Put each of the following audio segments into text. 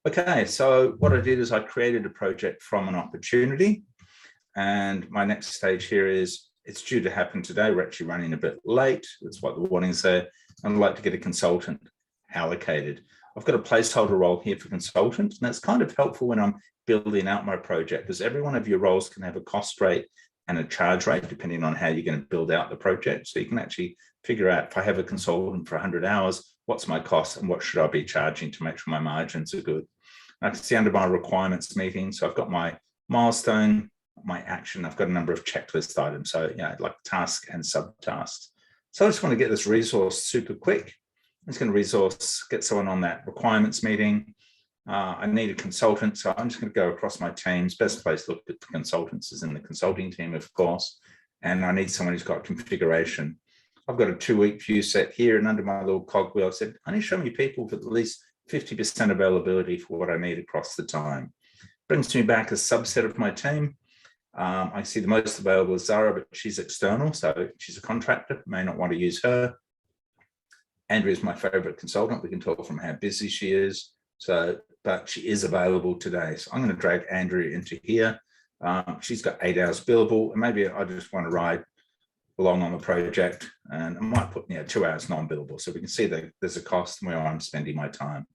Okay, so what I did is I created a project from an opportunity, and my next stage here is it's due to happen today. We're actually running a bit late. That's what the warning's there. I'd like to get a consultant allocated. I've got a placeholder role here for consultant, and that's kind of helpful when I'm building out my project, because every one of your roles can have a cost rate and a charge rate depending on how you're going to build out the project. So you can actually figure out, if I have a consultant for 100 hours, what's my cost and what should I be charging to make sure my margins are good. I can see under my requirements meeting, so I've got my milestone, my action, I've got a number of checklist items, so like task and subtasks. So I just want to get this resource super quick. I'm just going to get someone on that requirements meeting. I need a consultant, so I'm just going to go across my teams. Best place to look at the consultants is in the consulting team, of course, and I need someone who's got configuration. I've got a 2-week view set here, and under my little cogwheel, I said, I need to show me people with at least 50% availability for what I need across the time. Brings me back a subset of my team. I see the most available is Zara, but she's external, so she's a contractor, may not want to use her. Andrea is my favorite consultant. We can tell from how busy she is. So, but she is available today. So I'm going to drag Andrea into here. She's got 8 hours billable, and maybe I just want to ride along on the project, and I might put 2 hours non-billable, so we can see that there's a cost where I'm spending my time.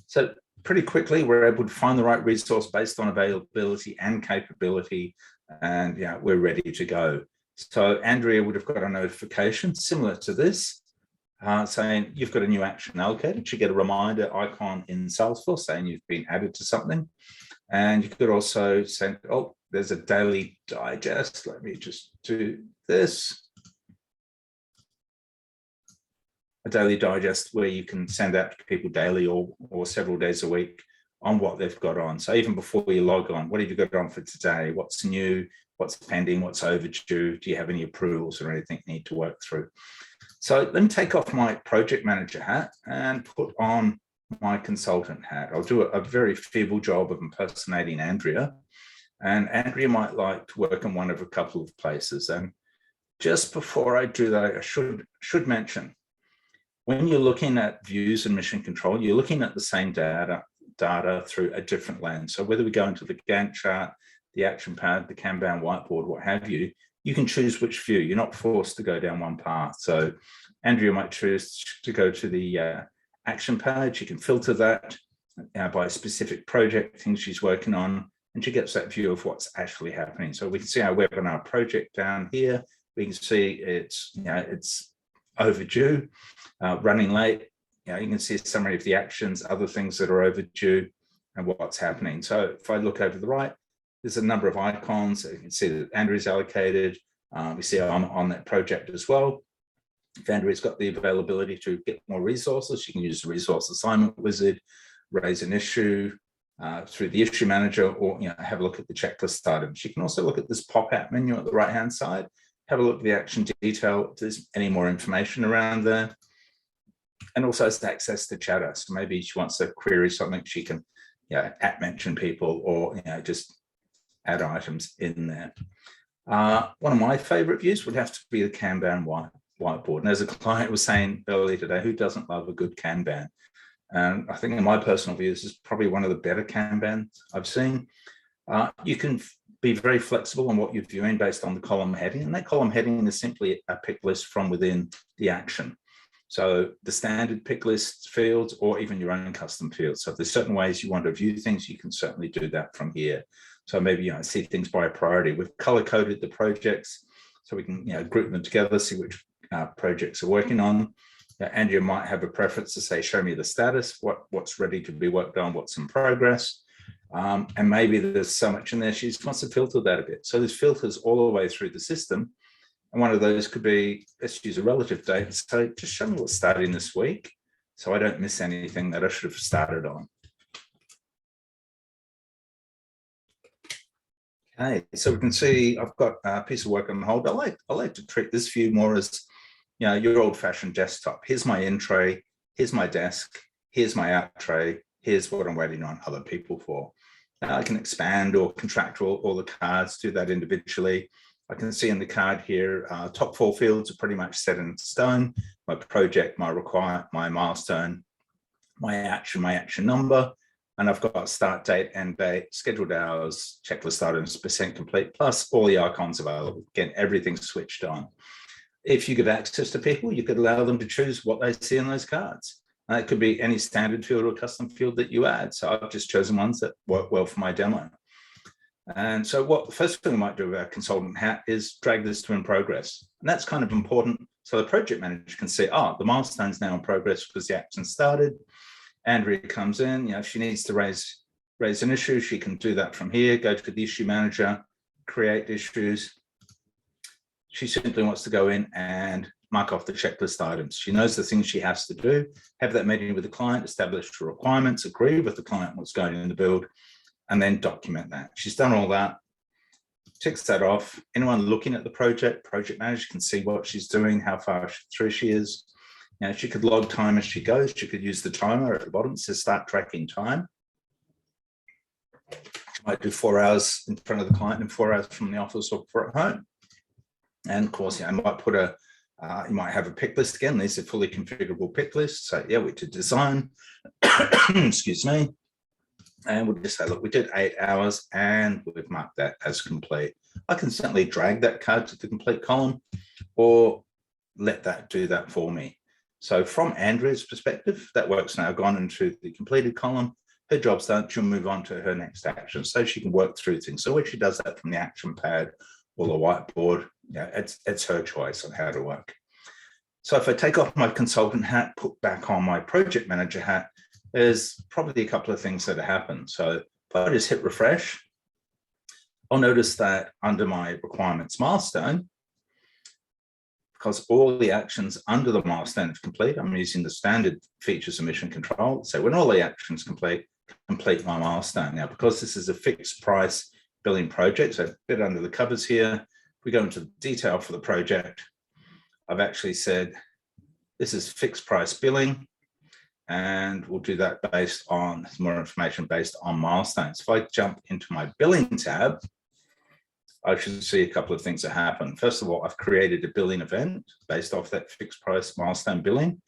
So pretty quickly, we're able to find the right resource based on availability and capability, and we're ready to go. So Andrea would have got a notification similar to this, saying you've got a new action allocated. You get a reminder icon in Salesforce saying you've been added to something. And you could also send, oh, there's a daily digest. Let me just do this. A daily digest where you can send out to people daily or several days a week on what they've got on. So even before you log on, what have you got on for today? What's new? What's pending? What's overdue? Do you have any approvals or anything you need to work through? So let me take off my project manager hat and put on my consultant hat. I'll do a very feeble job of impersonating Andrea. And Andrea might like to work in one of a couple of places. And just before I do that, I should mention, when you're looking at views and mission control, you're looking at the same data through a different lens. So whether we go into the Gantt chart, the action pad, the Kanban whiteboard, what have you, you can choose which view. You're not forced to go down one path. So Andrea might choose to go to the action page. You can filter that by a specific project, things she's working on, and she gets that view of what's actually happening. So we can see our webinar project down here. We can see it's overdue, running late. You can see a summary of the actions, other things that are overdue, and what's happening. So if I look over the right, there's a number of icons. You can see that Andrea's allocated. We see I'm on that project as well. If Andrea's got the availability to get more resources, she can use the resource assignment wizard, raise an issue through the issue manager, or have a look at the checklist items. She can also look at this pop-out menu at the right-hand side, have a look at the action detail, if there's any more information around there, and also has access to chatter. So maybe she wants to query something, she can @mention people or just add items in there. One of my favorite views would have to be the Kanban whiteboard. And as a client was saying earlier today, who doesn't love a good Kanban? And I think in my personal view, this is probably one of the better Kanbans I've seen. You can be very flexible on what you're viewing based on the column heading. And that column heading is simply a pick list from within the action. So the standard pick list fields or even your own custom fields. So if there's certain ways you want to view things, you can certainly do that from here. So maybe see things by priority. We've color-coded the projects so we can group them together, see which projects are working on. Andrea might have a preference to say, show me the status, what's ready to be worked on, what's in progress. And maybe there's so much in there, she just wants to filter that a bit. So there's filters all the way through the system. And one of those could be, let's use a relative date. So just show me what's starting this week so I don't miss anything that I should have started on. Okay, so we can see I've got a piece of work on hold. I like to treat this view more as your old-fashioned desktop. Here's my in tray, here's my desk, here's my out tray, here's what I'm waiting on other people for. I can expand or contract all the cards, do that individually. I can see in the card here, top 4 fields are pretty much set in stone. My project, my milestone, my action number. And I've got start date, end date, scheduled hours, checklist items, percent complete, plus all the icons available. Again, everything's switched on. If you give access to people, you could allow them to choose what they see in those cards. And it could be any standard field or custom field that you add. So I've just chosen ones that work well for my demo. And so what the first thing we might do with our consultant hat is drag this to in progress. And that's kind of important. So the project manager can see, the milestone's now in progress because the action started. Andrea comes in, if she needs to raise an issue, she can do that from here, go to the issue manager, create issues. She simply wants to go in and mark off the checklist items. She knows the things she has to do, have that meeting with the client, establish the requirements, agree with the client what's going in the build, and then document that. She's done all that, ticks that off. Anyone looking at the project manager can see what she's doing, how far through she is. She could log time as she goes. She could use the timer at the bottom. It says start tracking time. She might do 4 hours in front of the client and 4 hours from the office or at home. And of course, I might put you might have a pick list again. These are fully configurable pick lists. So we did design, excuse me. And we'll just say, look, we did 8 hours and we've marked that as complete. I can certainly drag that card to the complete column or let that do that for me. So from Andrea's perspective, that work's now gone into the completed column. Her job's done, she'll move on to her next action so she can work through things. So when she does that from the action pad or the whiteboard, it's her choice on how to work. So if I take off my consultant hat, put back on my project manager hat, there's probably a couple of things that happen. So if I just hit refresh, I'll notice that under my requirements milestone, because all the actions under the milestone are complete, I'm using the standard features of mission control. So when all the actions complete my milestone. Now, because this is a fixed price billing project, so a bit under the covers here, if we go into the detail for the project, I've actually said this is fixed price billing, and we'll do that based on more information based on milestones. If I jump into my billing tab, I should see a couple of things that happen. First of all, I've created a billing event based off that fixed price milestone billing,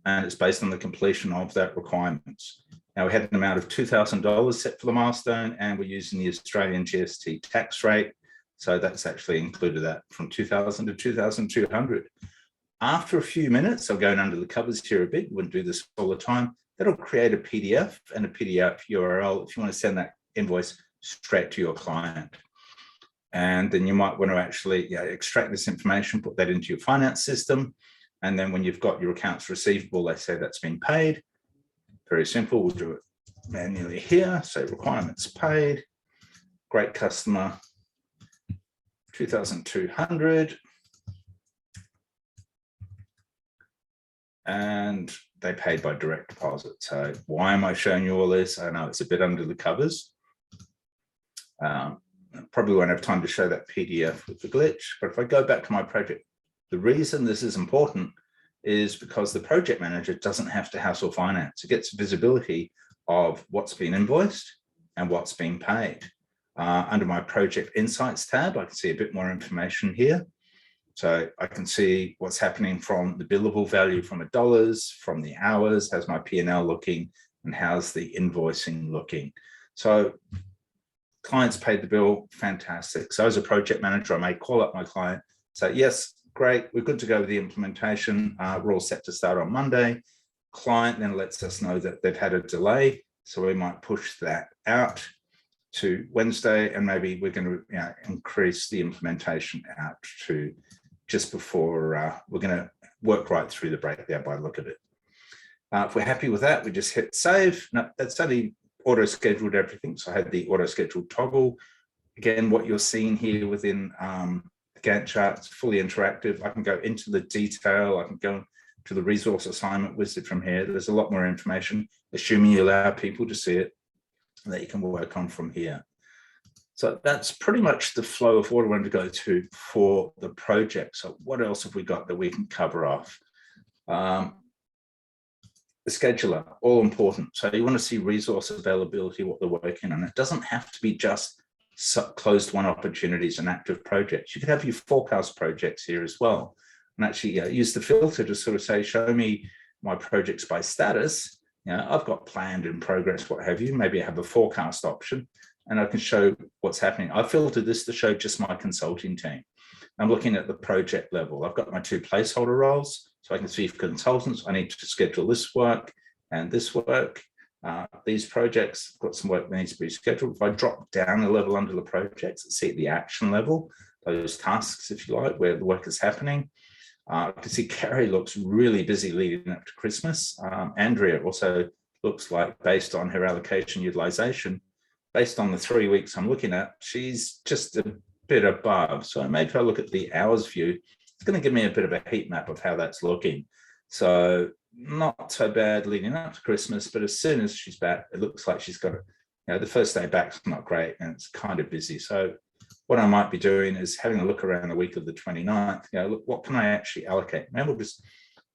and it's based on the completion of that requirements. Now, we had an amount of $2,000 set for the milestone, and we're using the Australian GST tax rate. So that's actually included that from 2,000 to 2,200. After a few minutes, I'm going under the covers here a bit, we wouldn't do this all the time. That'll create a PDF and a PDF URL if you want to send that invoice straight to your client. And then you might want to actually extract this information, put that into your finance system. And then when you've got your accounts receivable, they say that's been paid. Very simple, we'll do it manually here. So requirements paid, great customer, 2,200. And they paid by direct deposit. So why am I showing you all this? I know it's a bit under the covers. Probably won't have time to show that PDF with the glitch, but if I go back to my project, the reason this is important is because the project manager doesn't have to hassle finance. It gets visibility of what's been invoiced and what's been paid. Under my project insights tab, I can see a bit more information here. So I can see what's happening from the billable value from the dollars, from the hours, how's my P&L looking, and how's the invoicing looking. So clients paid the bill, fantastic. So as a project manager, I may call up my client, say, yes, great, we're good to go with the implementation. We're all set to start on Monday. Client then lets us know that they've had a delay. So we might push that out to Wednesday, and maybe we're going to increase the implementation out to just before we're going to work right through the break there by the look of it. If we're happy with that, we just hit save. No, that's only auto-scheduled everything. So I had the auto-scheduled toggle. Again, what you're seeing here within the Gantt chart, it's fully interactive. I can go into the detail. I can go to the resource assignment wizard from here. There's a lot more information, assuming you allow people to see it, that you can work on from here. So that's pretty much the flow of what I wanted to go to for the project. So what else have we got that we can cover off? The scheduler, all important. So you want to see resource availability, what they're working on. It doesn't have to be just closed won opportunities and active projects. You could have your forecast projects here as well. And actually use the filter to sort of say, show me my projects by status. I've got planned in progress, what have you. Maybe I have a forecast option and I can show what's happening. I filtered this to show just my consulting team. I'm looking at the project level. I've got my 2 placeholder roles, so I can see for consultants, I need to schedule this work and this work. These projects, got some work that needs to be scheduled. If I drop down a level under the projects, see at the action level, those tasks, if you like, where the work is happening. I can see Carrie looks really busy leading up to Christmas. Andrea also looks like, based on her allocation utilization, based on the 3 weeks I'm looking at, she's just a bit above. So maybe if I look at the hours view, it's going to give me a bit of a heat map of how that's looking. So not so bad leading up to Christmas, but as soon as she's back, it looks like she's got the first day back's not great and it's kind of busy. So what I might be doing is having a look around the week of the 29th, look, what can I actually allocate? Maybe we'll just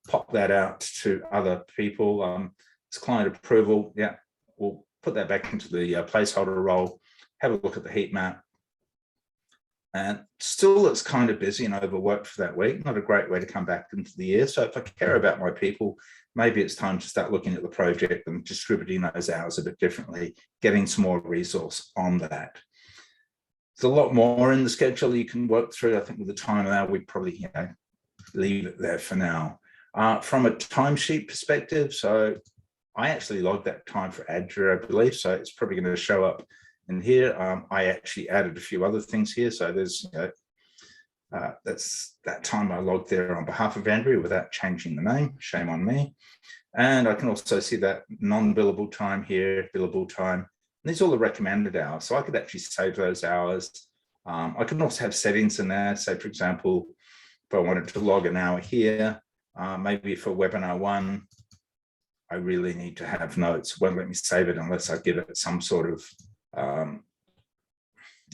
pop that out to other people. It's client approval. Yeah, we'll put that back into the placeholder role, have a look at the heat map. And still it's kind of busy and overworked for that week. Not a great way to come back into the year. So if I care about my people, maybe it's time to start looking at the project and distributing those hours a bit differently, getting some more resource on that. There's a lot more in the schedule you can work through. I think with the time now, we'd probably leave it there for now. From a timesheet perspective, so I actually logged that time for Andrea, I believe, so it's probably going to show up in here. I actually added a few other things here. So there's, that's that time I logged there on behalf of Andrea without changing the name. Shame on me. And I can also see that non-billable time here, billable time. And these are all the recommended hours. So I could actually save those hours. I can also have settings in there. So for example, if I wanted to log an hour here, maybe for webinar 1, I really need to have notes. Won't let me save it unless I give it some sort of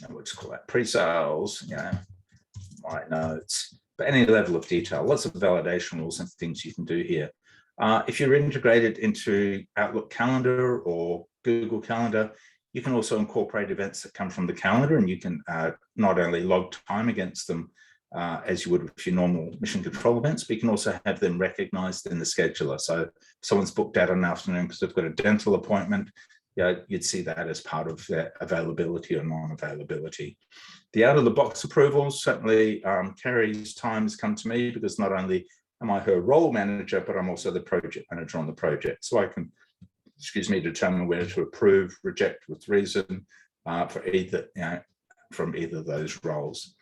what's called that, pre-sales, my notes, but any level of detail, lots of validation rules and things you can do here. If you're integrated into Outlook Calendar or Google Calendar, you can also incorporate events that come from the calendar, and you can not only log time against them as you would with your normal mission control events, but you can also have them recognized in the scheduler. So if someone's booked out an afternoon because they've got a dental appointment, you'd see that as part of their availability or non-availability. The out-of-the-box approvals, certainly Carrie's time has come to me because not only am I her role manager, but I'm also the project manager on the project. So I can, determine whether to approve, reject with reason for either, from either of those roles.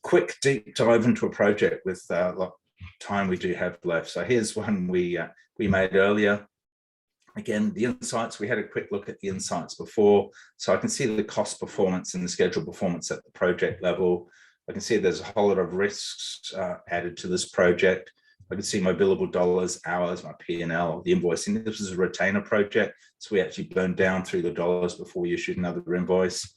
Quick deep dive into a project with what time we do have left. So here's one we made earlier. Again, the insights, we had a quick look at the insights before. So I can see the cost performance and the schedule performance at the project level. I can see there's a whole lot of risks added to this project. I can see my billable dollars, hours, my P&L, the invoicing. This is a retainer project, so we actually burned down through the dollars before we issued another invoice.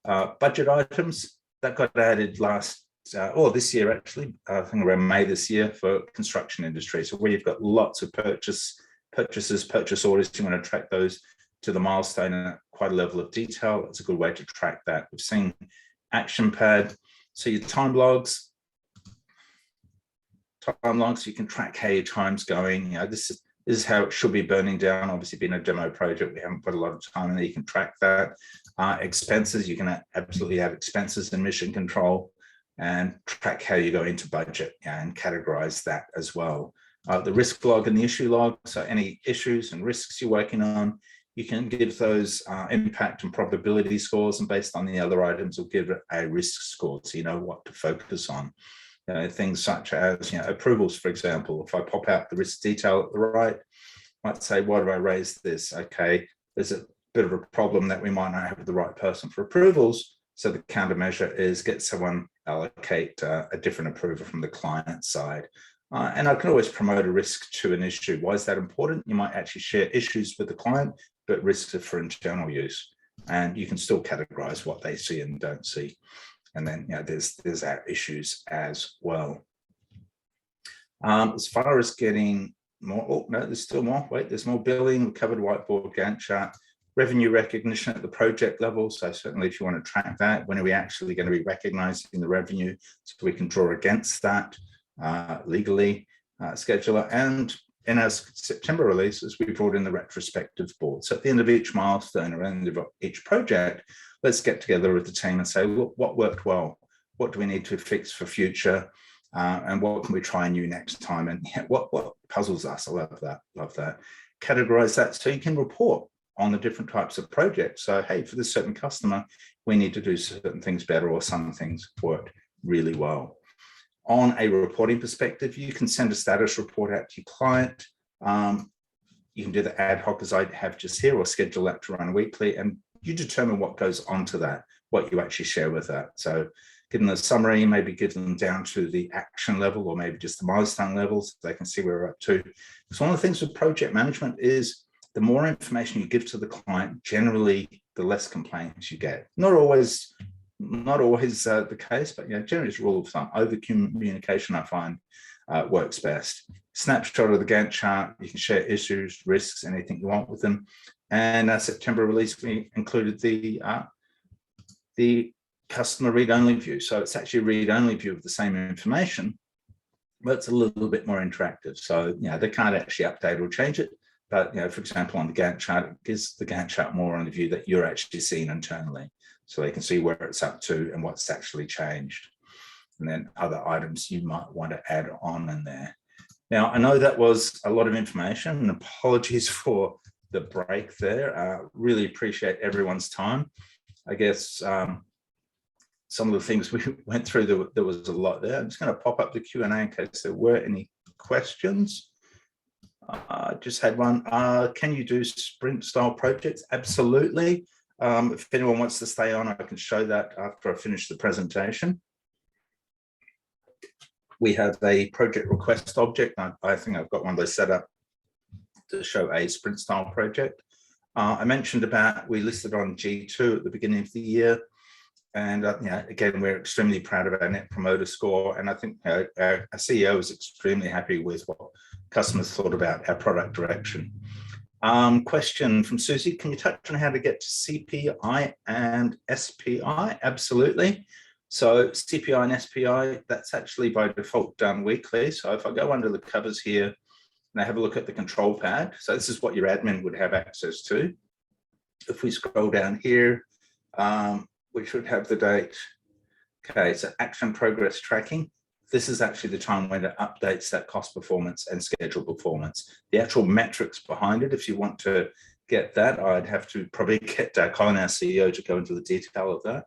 Budget items, that got added this year actually, I think around May this year for construction industry. So where you've got lots of purchase orders, you want to track those to the milestone at quite a level of detail. It's a good way to track that. We've seen action pad. So your time logs, you can track how your time's going. This is how it should be burning down. Obviously, being a demo project, we haven't put a lot of time in there. You can track that. Expenses, you can absolutely have expenses in mission control and track how you go into budget and categorize that as well. The risk log and the issue log, so any issues and risks you're working on, you can give those impact and probability scores, and based on the other items, will give it a risk score so you know what to focus on. Things such as approvals, for example. If I pop out the risk detail at the right, I might say, why do I raise this? Okay, there's a bit of a problem that we might not have the right person for approvals. So the countermeasure is get someone allocate a different approver from the client side. And I can always promote a risk to an issue. Why is that important? You might actually share issues with the client, but risks are for internal use. And you can still categorize what they see and don't see. And then there's our issues as well. As far as getting more, there's still more. There's more billing, covered whiteboard Gantt chart, revenue recognition at the project level. So certainly if you want to track that, when are we actually going to be recognizing the revenue so we can draw against that legally, scheduler. And in our September releases, we brought in the retrospective board. So at the end of each milestone or end of each project, let's get together with the team and say, look, what worked well? What do we need to fix for future? And what can we try new next time? And what puzzles us? I love that. Categorize that so you can report on the different types of projects. So, hey, for this certain customer, we need to do certain things better, or some things worked really well. On a reporting perspective, you can send a status report out to your client. You can do the ad hoc as I have just here, or schedule that to run weekly, and you determine what goes onto that, what you actually share with that. So give them a summary, maybe give them down to the action level, or maybe just the milestone level so they can see where we're up to. Because one of the things with project management is the more information you give to the client, generally the less complaints you get. Not always the case, but generally it's a rule of thumb. Over communication, I find, works best. Snapshot of the Gantt chart. You can share issues, risks, anything you want with them. And our September release, we included the customer read-only view. So it's actually a read-only view of the same information, but it's a little bit more interactive. So they can't actually update or change it. But for example, on the Gantt chart, it gives the Gantt chart more on the view that you're actually seeing internally, so they can see where it's up to and what's actually changed. And then other items you might want to add on in there. Now, I know that was a lot of information, and apologies for the break there. Really appreciate everyone's time. I guess some of the things we went through, there was a lot there. I'm just going to pop up the Q&A in case there were any questions. I just had one. Can you do sprint style projects? Absolutely. If anyone wants to stay on, I can show that after I finish the presentation. We have a project request object. I think I've got one of those set up to show a sprint style project. I mentioned about we listed on G2 at the beginning of the year. And again, we're extremely proud of our Net Promoter Score. And I think our CEO is extremely happy with what customers thought about our product direction. Question from Susie, can you touch on how to get to CPI and SPI? Absolutely. So CPI and SPI, that's actually by default done weekly. So if I go under the covers here and I have a look at the control pad, so this is what your admin would have access to. If we scroll down here, we should have the date. Okay, so action progress tracking. This is actually the time when it updates that cost performance and schedule performance. The actual metrics behind it, if you want to get that, I'd have to probably get Colin, our CEO, to go into the detail of that.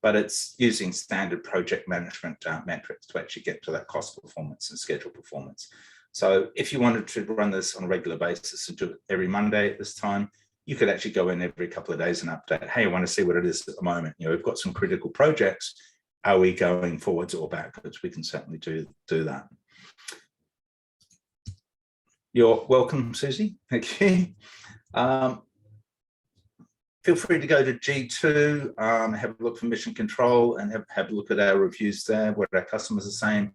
But it's using standard project management metrics to actually get to that cost performance and schedule performance. So if you wanted to run this on a regular basis and do it every Monday at this time, you could actually go in every couple of days and update. Hey, I want to see what it is at the moment. We've got some critical projects. Are we going forwards or backwards? We can certainly do that. You're welcome, Susie. Thank you. Feel free to go to G2, have a look for mission control, and have a look at our reviews there, what our customers are saying.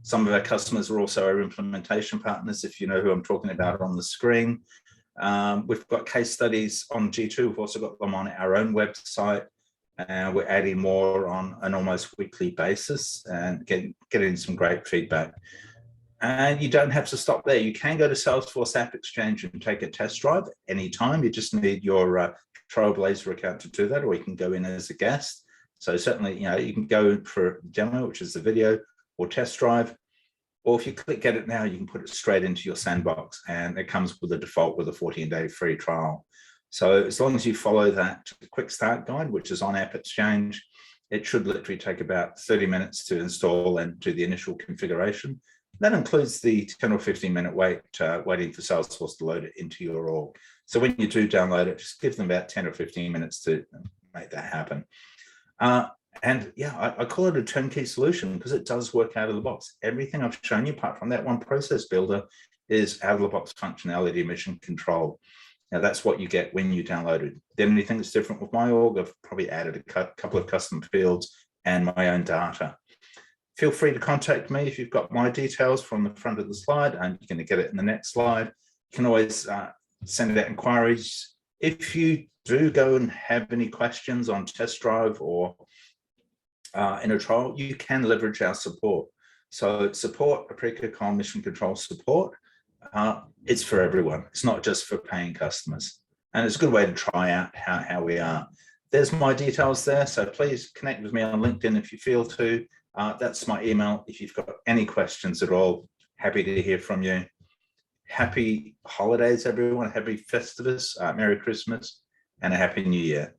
Some of our customers are also our implementation partners, if you know who I'm talking about on the screen. We've got case studies on G2. We've also got them on our own website. We're adding more on an almost weekly basis and getting some great feedback. And you don't have to stop there. You can go to Salesforce App Exchange and take a test drive anytime. You just need your Trailblazer account to do that, or you can go in as a guest. So certainly, you can go for demo, which is the video, or test drive. Or if you click Get It Now, you can put it straight into your sandbox, and it comes with a default with a 14-day free trial. So as long as you follow that quick start guide, which is on App Exchange, it should literally take about 30 minutes to install and do the initial configuration. That includes the 10 or 15-minute wait, waiting for Salesforce to load it into your org. So when you do download it, just give them about 10 or 15 minutes to make that happen. And yeah, I call it a turnkey solution because it does work out of the box. Everything I've shown you, apart from that one process builder, is out of the box functionality, mission control. Now that's what you get when you download it. The only thing that's different with my org, I've probably added a couple of custom fields and my own data. Feel free to contact me if you've got my details from the front of the slide, and you're going to get it in the next slide. You can always send out inquiries. If you do go and have any questions on test drive or in a trial, you can leverage our support. So support, Aprika Mission Control support. It's for everyone. It's not just for paying customers. And it's a good way to try out how we are. There's my details there. So please connect with me on LinkedIn if you feel to. That's my email. If you've got any questions at all, happy to hear from you. Happy holidays, everyone. Happy Festivus. Merry Christmas and a Happy New Year.